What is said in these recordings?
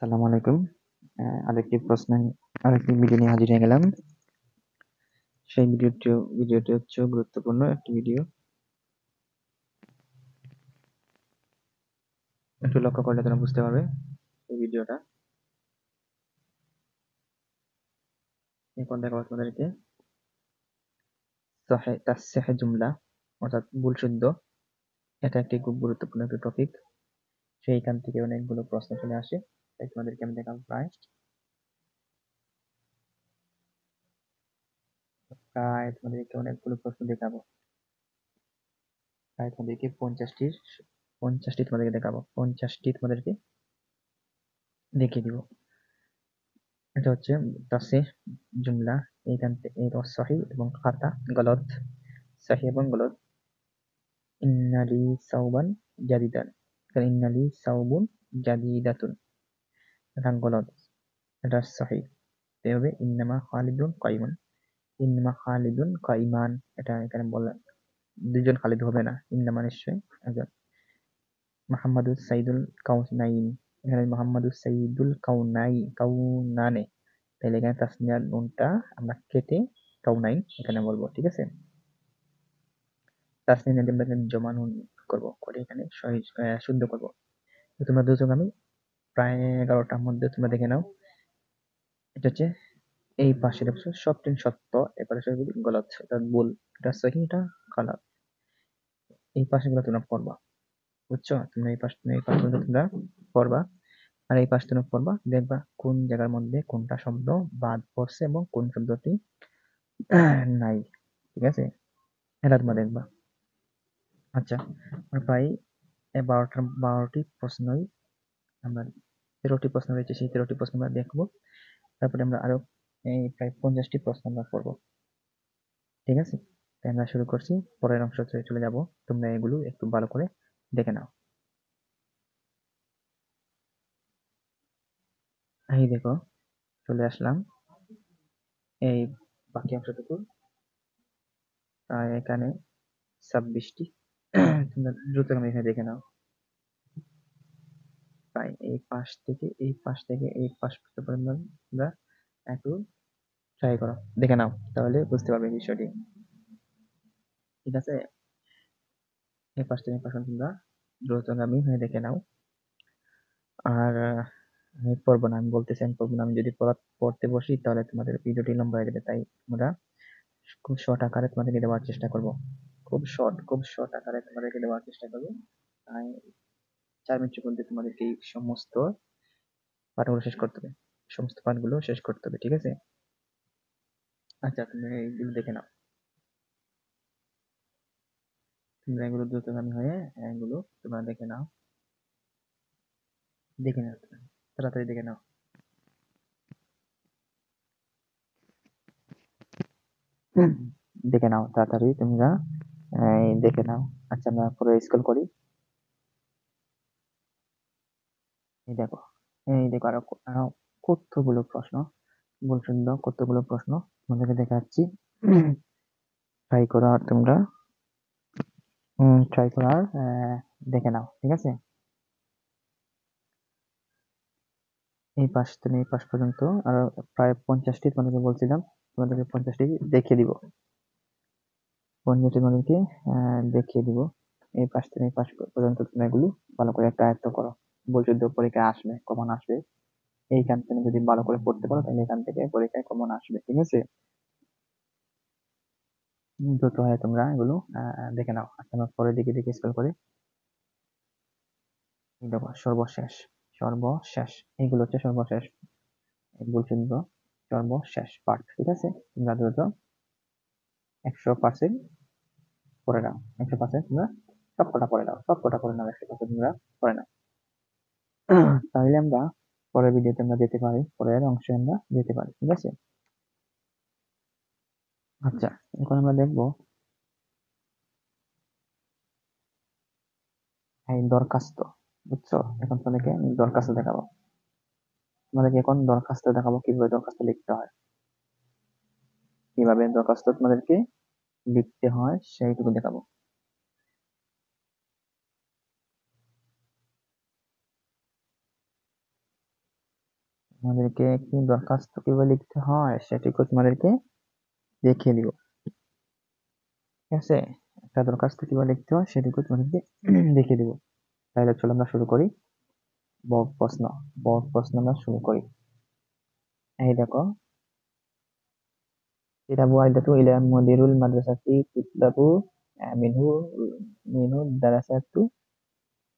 আসসালামু আলাইকুম। আরেকটি প্রশ্ন আরেকটি ভিডিও নিয়ে হাজির হয়ে গেলাম। সেই ভিডিওটি হচ্ছে গুরুত্বপূর্ণ একটি ভিডিও। একটু লক্ষ্য করলে তোমরা বুঝতে পারবে এই ভিডিওটা। এখন দেখাবো তোমাদেরকে তাসসিহ জুমলা অর্থাৎ ভুল শুদ্ধ। এটা একটি খুব গুরুত্বপূর্ণ একটি টপিক। সেইখান থেকে অনেকগুলো প্রশ্ন চলে আসে, তাই তোমাদেরকে আমি দেখাবো প্রায় তোমাদেরকে অনেকগুলো প্রশ্ন দেখাবো। প্রায় তোমাদেরকে 50টি তোমাদেরকে দেখাবো। 50টি তোমাদেরকে দেখিয়ে দিব। এটা হচ্ছে তাসিহ জুমলা। এইখান থেকে এটা সহি এবং খাতা গলত, সহি এবং গলত। ইন্নালি সাউবান জাদিদান, এখানে ইন্নালি সাউবুন জাদিদাতুন, এটা গলত, এটা সহি। এটা হবে ইন্নামা খালিদুন কাইমান, ইন্নামা খালিদুন কাইমান। এটা এখানে বলা দুজন খালিদ হবে না, ইন্নামা নিশ্চয় একজন। মোহাম্মদুস সাইদুল কাউনাইন, এখানে মোহাম্মদুস সাইদুল কাউনানে। তাহলে এখানে তাসনিয়ার নুনটা আমরা কেটে কাউনাইন এখানে বলবো, ঠিক আছে। তাসনিয়া আমরা জমা নুন করবো, করে এখানে শুদ্ধ করবো। তো তোমরা দুজন আমি প্রায় 11টার মধ্যে তোমরা দেখে নাও। এটা হচ্ছে এই পাশের অংশ সবটি সত্য, এপারে সবগুলি গলত, এটা ভুল, এটা সহি, এটা খারাপ। এই পাশে গুলো তোমরা পড়বা, বুঝছো? তোমরা এই পাশগুলো তোমরা পড়বা, আর এই পাশ তোমরা পড়বা, দেখবা কোন জায়গার মধ্যে কোনটা শব্দ বাদ পড়ছে এবং কোন শব্দটি নাই, ঠিক আছে। এটা তোমরা দেখবা। আচ্ছা, আমরা প্রায় 12টি প্রশ্নই আমরা 13টি প্রশ্ন রয়েছে, সেই 13টি প্রশ্ন আমরা দেখবো। তারপরে আমরা আরো এই প্রায় 50টি প্রশ্ন আমরা পড়বো, ঠিক আছে। তাই আমরা শুরু করছি, পরের অংশ চলে যাব। তোমরা এগুলো একটু ভালো করে দেখে নাও। এই দেখো, চলে আসলাম এই বাকি অংশটুকু। এখানে 26টি তোমরা দ্রুত এখানে দেখে নাও। প্রায় এই পাশ থেকে এই পাশ থেকে এই পাশ পর্যন্ত তোমরা একটু ট্রাই করো, দেখে নাও, তাহলে বুঝতে পারবে বিষয়টি, ঠিক আছে। এই পাশ থেকে এই পাশ পর্যন্ত তোমরা দ্রুতগামী হয়ে দেখে নাও। আর আমি পড়বো না, আমি বলতেছি আমি পড়বো না। আমি যদি পড়তে বসি তাহলে তোমাদের ভিডিওটি লম্বা হয়ে যাবে, তাই আমরা খুব শর্ট আকারে তোমাদেরকে দেওয়ার চেষ্টা করব। খুব শর্ট আকারে তোমাদেরকে দেওয়ার চেষ্টা করবো। তাই 4 মিনিটের মধ্যে তোমাদেরকে এই সমস্ত পাঠগুলো শেষ করতে হবে, সমস্ত পাঠগুলো শেষ করতে হবে, ঠিক আছে। আচ্ছা, তুমি এইগুলো দেখে নাও। তোমরা এগুলো দ্রুতগামী হয়ে এগুলো তোমরা দেখে নাও, দেখে নাও, তাড়াতাড়ি দেখে নাও। দেখে নাও তাড়াতাড়ি তোমরা, দেখে নাও। আচ্ছা, আমরা পুরো স্ক্রল করি। এই দেখো আরো আরো কতগুলো প্রশ্ন, বলছেন দাও কতগুলো প্রশ্ন তোমাদেরকে দেখাচ্ছি। ট্রাই করো আর তোমরা ট্রাই করো আর দেখে নাও, ঠিক আছে। এই পাশ থেকে এই পাশ পর্যন্ত আরো প্রায় 50টি তোমাদেরকে বলছিলাম, তোমাদেরকে 50টি দেখিয়ে দিব। 50টি তোমাদেরকে দেখিয়ে দিব। এই পাশ থেকে এই পাশ পর্যন্ত তুমি এগুলো ভালো করে একটা আয়ত্ত করো। বলশুদ্ধ পরীক্ষায় আসবে, কমন আসবে। এইখান থেকে যদি ভালো করে পড়তে পারো তাহলে এখান থেকে পরীক্ষায় কমন আসবে, ঠিক আছে। দ্রুত হয় তোমরা এগুলো দেখে নাও। আচ্ছা, আমরা পরের দিকে দিকে স্ক্রল করি। দেখো সর্বশেষ, সর্বশেষ, এইগুলো হচ্ছে সর্বশেষ বলছেন তো, সর্বশেষ পার্ট, ঠিক আছে। তোমরা দ্রুত 100% পড়ে নাও, 100% তোমরা সবকটা পড়ে নাও, সবকটা পড়ে নাও, 100% তোমরা পড়ে নাও। তাহলে আমরা পরের ভিডিওতে আমরা যেতে পারি, পরের অংশে আমরা যেতে পারি, ঠিক আছে। আচ্ছা, এখন আমরা দেখবো এই দরখাস্ত, বুঝছো। এখন তোমাদেরকে আমি দরখাস্ত দেখাবো, তোমাদেরকে এখন দরখাস্ত দেখাবো কিভাবে দরখাস্ত লিখতে হয়, কিভাবে দরখাস্ত তোমাদেরকে লিখতে হয় সেইটুকু দেখাবো। তোমাদেরকে কি দরখাস্ত কিভাবে লিখতে হয় সেটুকু তোমাদেরকে দেখিয়ে দিব। ঠিক আছে, একটা দরখাস্ত কিভাবে লিখতে হয় সেটুকু তোমাদেরকে দেখিয়ে দিব। তাহলে চলো আমরা শুরু করি। বহু প্রশ্ন আমরা শুরু করি। এই দেখো, কিতাবু আইদাতু ইলা মুদিরুল মাদ্রাসাতি তুতলাবু মিনহু মিনহু দারাসাতু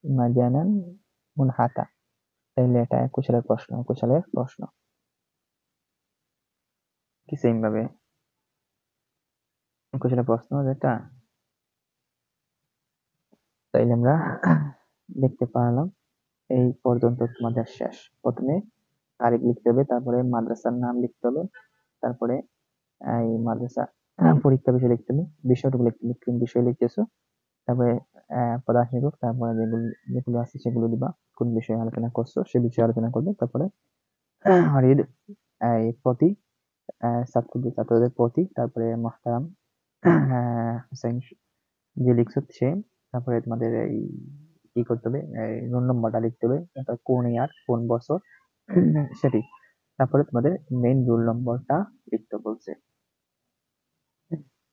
মাজানান মুনহাতা। তাইলে এটা কুশলের প্রশ্ন কি সেম ভাবে কুশলের প্রশ্ন যেটা, তাইলে আমরা দেখতে পারলাম এই পর্যন্ত তোমাদের শেষ। প্রথমে তারিখ লিখতে হবে, তারপরে মাদ্রাসার নাম লিখতে হবে, তারপরে এই মাদ্রাসা পরীক্ষা বিষয় লিখতে হবে, বিষয়টুকু লিখতে হবে, কোন বিষয় লিখতেছো, তারপরে প্রধান শিক্ষক, তারপরে যেগুলো যেগুলো আছে সেগুলো দিবা, কোন বিষয়ে আলোচনা করছো সে বিষয়ে আলোচনা করবে, তারপরে হরিদ এই প্রতি ছাত্রদের প্রতি, তারপরে মোহতারাম হুসাইন যে লিখছো সে, তারপরে তোমাদের এই কি করতে হবে, রোল নম্বরটা লিখতে হবে, তারপর কোন ইয়ার কোন বছর সেটি, তারপরে তোমাদের মেইন রোল নম্বরটা লিখতে বলছে।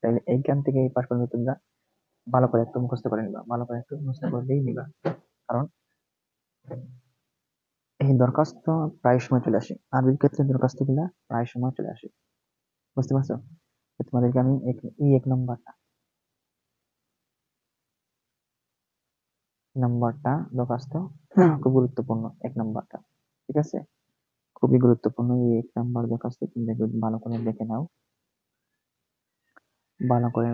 তাহলে এইখান থেকে এই পাশ পর্যন্ত তোমরা ভালো করে একটু মুখস্থ করে নিবা, ভালো করে একটু মুখস্থ করলেই নিবা, কারণ এই দরখাস্ত প্রায় সময় চলে আসে, আরবির ক্ষেত্রে দরখাস্ত গুলা প্রায় সময় চলে আসে, বুঝতে পারছো? তো তোমাদেরকে আমি এই এক নম্বরটা দরখাস্ত খুব গুরুত্বপূর্ণ, এক নম্বরটা, ঠিক আছে, খুবই গুরুত্বপূর্ণ এই এক নম্বর দরখাস্ত, তুমি ভালো করে দেখে নাও, ভালো করে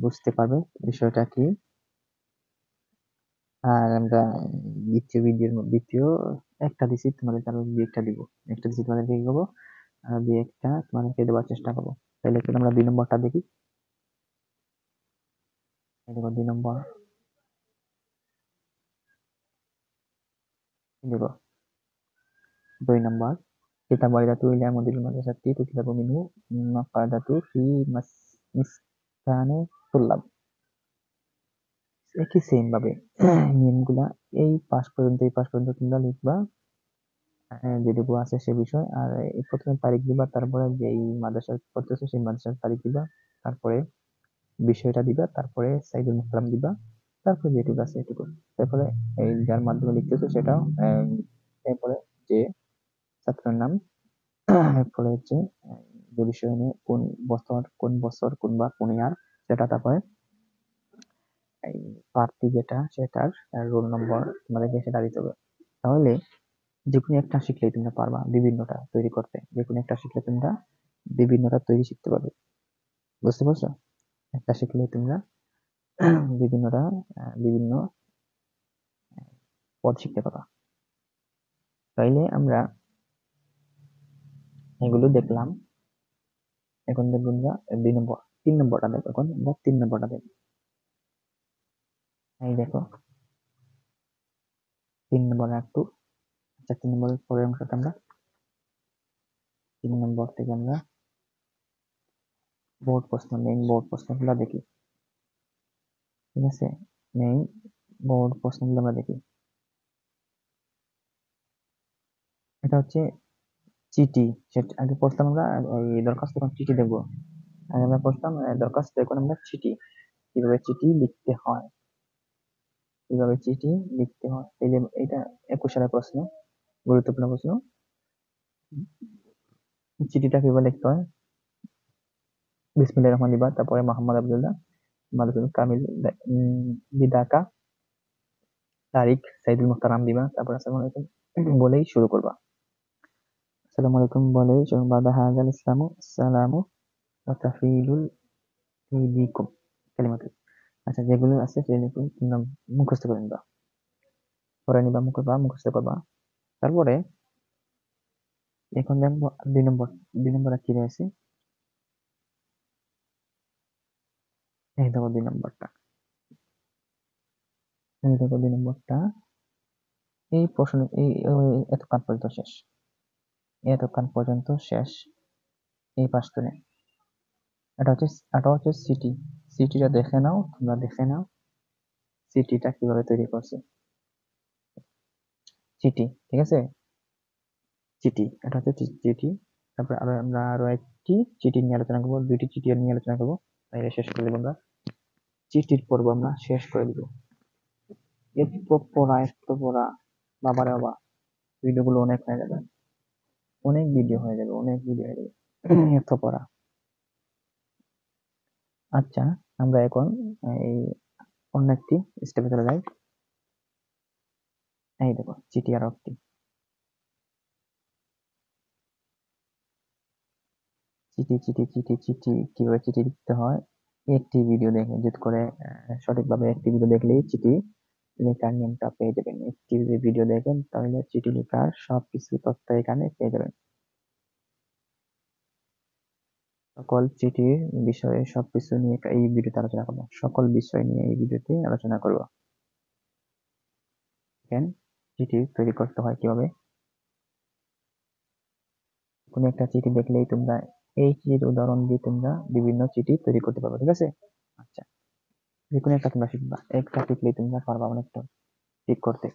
বুঝতে পারবে বিষয়টা কি। আর আমরা দ্বিতীয় একটা দিছি তোমাদেরকে, আরো দুই একটা দিব, একটা দিছি তোমাদেরকে কি করবো, আর দুই একটা তোমাদেরকে দেওয়ার চেষ্টা করবো। তাহলে চলো আমরা 2 নম্বরটা দেখি। এই দেখো 2 নম্বর, দেখো 2 নম্বর, কিতাব ওয়াইদাতু ইলা মুদিল মাদ্রাসাতি তুতলাবু মিনহু মাকাদাতু ফি মিসকানে তুল্লাব। একই সেম ভাবে নিয়মগুলা এই পাশ পর্যন্ত তোমরা লিখবা, যেটুকু আছে সে বিষয়, আর এই প্রথমে তারিখ দিবা, তারপরে যে এই মাদ্রাসার পড়তেছো সেই মাদ্রাসার তারিখ দিবা, তারপরে বিষয়টা দিবা, তারপরে সাইদুল মুহতারাম দিবা, তারপরে যেটুকু আছে এটুকু, তারপরে এই যার মাধ্যমে লিখতেছো সেটাও, এরপরে যে ছাত্রের নাম, এরপরে হচ্ছে যে বিষয় নিয়ে কোন বছর কোন ইয়ার সেটা, তারপরে এই প্রার্থী যেটা সেটার রোল নম্বর তোমাদেরকে সেটা দিতে হবে। তাহলে যে কোনো একটা শিখলেই তোমরা পারবা বিভিন্নটা তৈরি করতে, যে কোনো একটা শিখলে তোমরা বিভিন্নটা তৈরি শিখতে পারবে, বুঝতে পারছো? একটা শিখলে তোমরা বিভিন্নটা বিভিন্ন পদ শিখতে পারবা। তাইলে আমরা এগুলো দেখলাম, এখন দেখবো আমরা 2 নম্বর, 3 নম্বরটা দেখো, এখন আমরা 3 নম্বরটা দেখবো। এই দেখো 3 নম্বর একটু, আচ্ছা 3 নম্বরের পরের অংশটা আমরা 3 নম্বর থেকে আমরা মেইন বোর্ড প্রশ্নগুলো দেখি, ঠিক আছে, মেইন বোর্ড প্রশ্নগুলো আমরা দেখি। এটা হচ্ছে চিঠি, সেটা আগে পড়তাম আমরা, এই দরখাস্ত, এখন চিঠি দেখবো। আগে আমরা পড়তাম দরখাস্ত, এখন আমরা চিঠি, কিভাবে চিঠি লিখতে হয়, কিভাবে চিঠি লিখতে হয়, এই যে এটা 21 সালের প্রশ্ন, গুরুত্বপূর্ণ প্রশ্ন। চিঠিটা কিভাবে লিখতে হয়, বিসমিল্লাহির রহমানির রহিম, তারপরে মোহাম্মদ আব্দুল্লাহ মাদুল কামিল বিদাকা, তারিখ সাইদুল মুহতারাম দিবা, তারপর আসসালামু আলাইকুম বলেই শুরু করবা, আসসালামু আলাইকুম বলেই বাদা হাযাল ইসলামু আসসালামু ওয়া তাহফিলুল ইদিকুম কালিমাতু। আচ্ছা, যেগুলো আছে সেগুলো তোমরা মুখস্থ করে নিবা, মুখস্থ করবা। তারপরে এখন দেখবো 2 নম্বর, 2 নম্বরে কি রয়েছে, এই দেখো 2 নম্বরটা, এই দেখো 2 নম্বরটা, এই প্রশ্ন এতক্ষণ পর্যন্ত শেষ এই পাঁচটা। এটা হচ্ছে সিটি, সিটিটা দেখে নাও, তোমরা দেখে নাও সিটিটা কিভাবে তৈরি করছে, সিটি, ঠিক আছে, চিঠি, এটা হচ্ছে চিঠি। তারপরে আরো একটি চিঠি নিয়ে আলোচনা করবো, দুইটি চিঠি নিয়ে আলোচনা করবো, তাহলে শেষ করে দেবো আমরা। চিঠির পর্ব আমরা শেষ করে দিব। এত পড়া, এত পড়া, বাবারে বাবা, ভিডিওগুলো অনেক হয়ে যাবে, অনেক ভিডিও হয়ে যাবে, অনেক ভিডিও হয়ে যাবে। এত পড়া। আচ্ছা, আমরা এখন এই অন্য একটি স্টেপে চলে যাই। এই দেখো চিঠি আর একটি চিঠি, চিঠি, চিঠি, চিঠি, কিভাবে চিঠি লিখতে হয় একটি ভিডিও দেখে যদি করে সঠিকভাবে একটি ভিডিও দেখলেই চিঠি লেখার নিয়মটা পেয়ে যাবেন। একটি যদি ভিডিও দেখেন তাহলে চিঠি লেখার সবকিছু তথ্য এখানে পেয়ে যাবেন। সকল চিঠির বিষয়ে সবকিছু নিয়ে এই ভিডিওতে আলোচনা করবো, সকল বিষয় নিয়ে এই ভিডিওতে আলোচনা করব। দেখেন চিঠি তৈরি করতে হয় কিভাবে। কোনো একটা চিঠি দেখলেই তোমরা এই চিঠির উদাহরণ দিয়ে তোমরা বিভিন্ন চিঠি তৈরি করতে পারবে, ঠিক আছে? আচ্ছা, যে কোনো একটা তোমরা শিখবা, একটা শিখলেই তোমরা পারবা অনেকটা ঠিক করতে।